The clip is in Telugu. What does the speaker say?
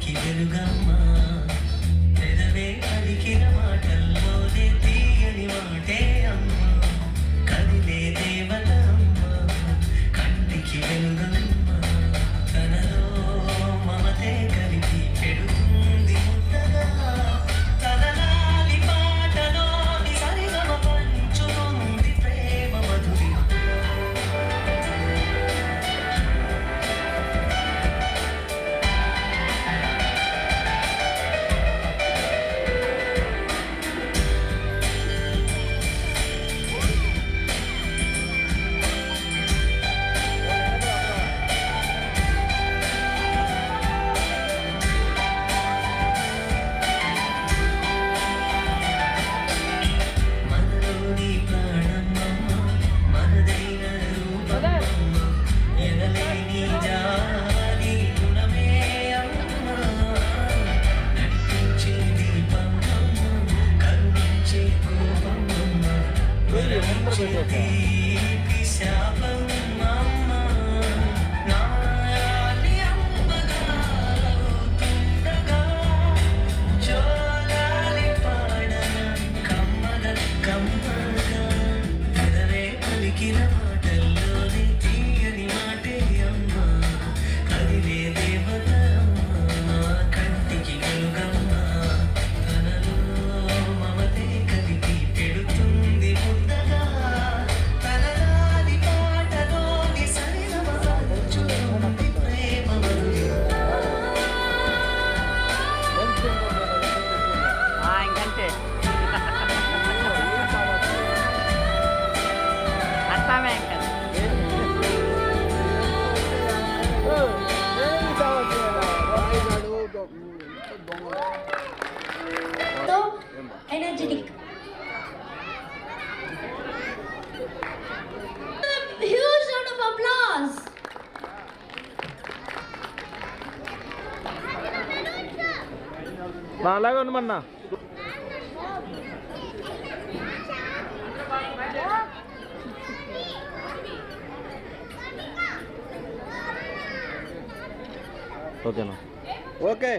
కంటికి వెలుగమ్మా పెదవే పలికిన మాటల్లోనే తీయని మాటే అమ్మా కదిలే దేవత అమ్మా కంటికి వెలుగమ్మా తనలో మమతే కలిపి పెడుతుంది ముద్దగా తనలాలి పాటలోని సరిగమ పంచుతుంది ప్రేమ మధురి మనలోని ప్రాణమమ్మ మనదైన రూపమమ్మ ఎనలేని జాలి గుణమే అమ్మ నడిపించే దీపమమ్మ కరుణించే కోపమమ్మ వరమించే తీపి శాపమమ్మ నాయాలి అమ్మగా అవుతుండగా జోలాలి పాడన కమ్మగా కమ్మగా పెదవే పలికిన మాటల్లోని తీయని మాటే అమ్మా కదిలే దేవత అమ్మా కంటికి వెలుగమ్మా తనలో మమతే కలిపి పెడుతుంది ముద్దగా తనలాలి పాటలోని సరిగమ పంచుతుంది ప్రేమ మధురి ఇంకంతే అర్థమే ఇంకా So energetic. Huge round of applause. అలాగే ఉండమన్నా ఓకేనా ఓకే